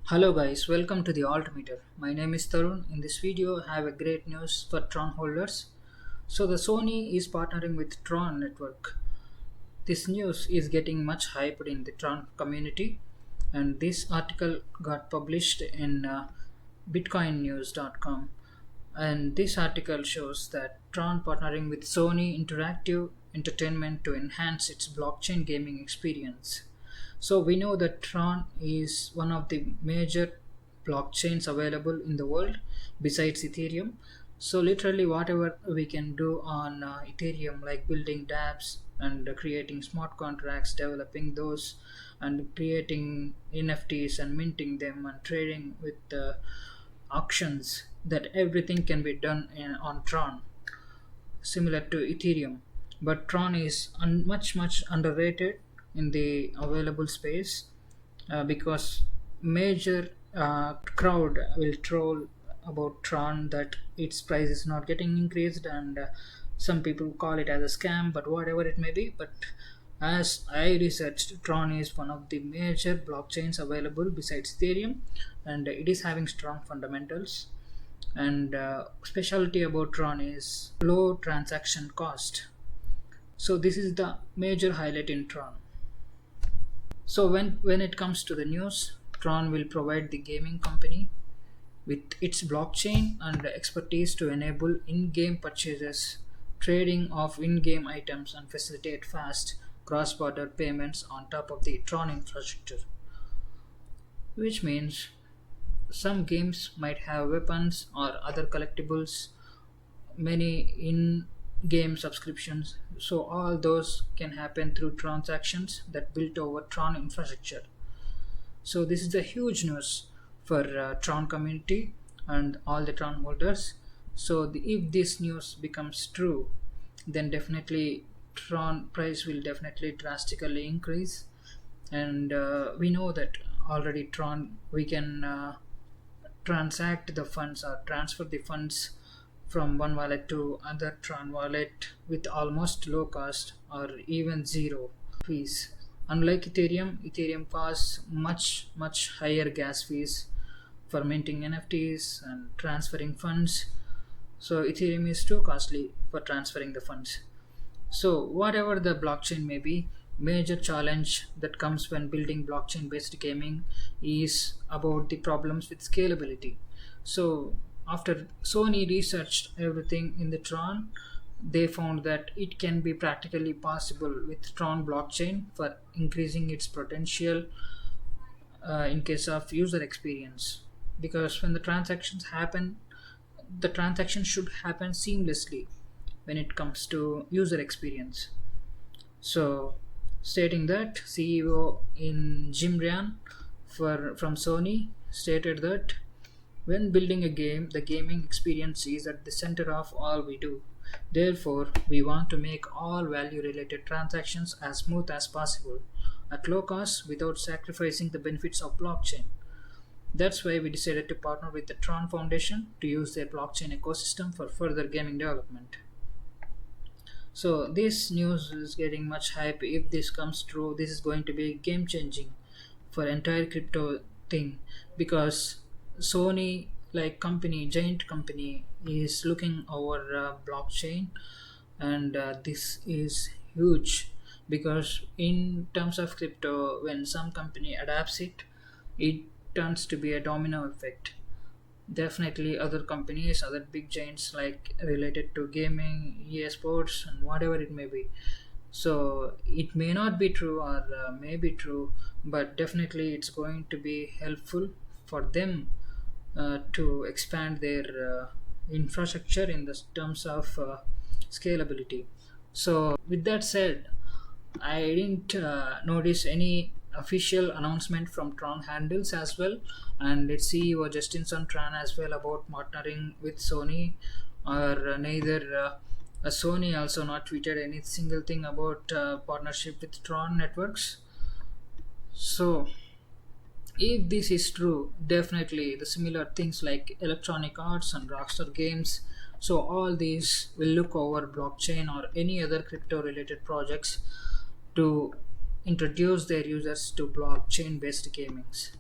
Hello guys, welcome to the Altimeter. My name is Tarun. In this video, I have a great news for Tron holders. So the Sony is partnering with Tron network. This news is getting much hyped in the Tron community, and this article got published in bitcoinnews.com. And this article shows that Tron partnering with Sony Interactive Entertainment to enhance its blockchain gaming experience. So we know that Tron is one of the major blockchains available in the world besides Ethereum. So literally whatever we can do on Ethereum, like building dApps and creating smart contracts, developing those, and creating NFTs and minting them and trading with auctions, that everything can be done on Tron, similar to Ethereum. But Tron is much underrated in the available space because major crowd will troll about Tron that its price is not getting increased, and some people call it as a scam, but whatever it may be. But as I researched, Tron is one of the major blockchains available besides Ethereum, and it is having strong fundamentals. And specialty about Tron is low transaction cost. So this is the major highlight in Tron. So when it comes to the news, Tron will provide the gaming company with its blockchain and expertise to enable in-game purchases, trading of in-game items, and facilitate fast cross-border payments on top of the Tron infrastructure. Which means some games might have weapons or other collectibles, many in-game subscriptions. So all those can happen through transactions that built over Tron infrastructure. So this is the huge news for Tron community and all the Tron holders. So if this news becomes true, then definitely Tron price will definitely drastically increase. And we know that already Tron, we can transact the funds or transfer the funds from one wallet to other Tron wallet with almost low cost or even zero fees. Unlike Ethereum, Ethereum costs much higher gas fees for minting NFTs and transferring funds. So Ethereum is too costly for transferring the funds. So whatever the blockchain may be, major challenge that comes when building blockchain based gaming is about the problems with scalability. So after Sony researched everything in the Tron, they found that it can be practically possible with Tron blockchain for increasing its potential in case of user experience. Because when the transactions happen, the transaction should happen seamlessly when it comes to user experience. So, stating that, CEO in Jim Ryan from Sony stated that when building a game, the gaming experience is at the center of all we do. Therefore, we want to make all value related transactions as smooth as possible at low cost without sacrificing the benefits of blockchain. That's why we decided to partner with the TRON Foundation to use their blockchain ecosystem for further gaming development. So this news is getting much hype. If this comes true, this is going to be game changing for entire crypto thing, because Sony, like company, giant company, is looking over blockchain, and this is huge because in terms of crypto, when some company adapts it, it turns to be a domino effect. Definitely other companies, other big giants like related to gaming, sports, and whatever it may be. So it may not be true or may be true, but definitely it's going to be helpful for them to expand their infrastructure in the terms of scalability. So with that said, I didn't notice any official announcement from Tron handles as well, and its CEO Justin Sun Tran as well about partnering with Sony, or neither. Sony also not tweeted any single thing about partnership with Tron networks. So if this is true, definitely the similar things like Electronic Arts and Rockstar Games, so all these will look over blockchain or any other crypto related projects to introduce their users to blockchain based gamings.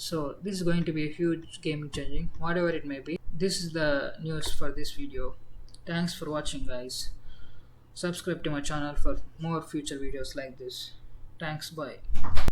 So this is going to be a huge game changing, whatever it may be. This is the news for this video. Thanks for watching, guys. Subscribe to my channel for more future videos like this. Thanks, bye.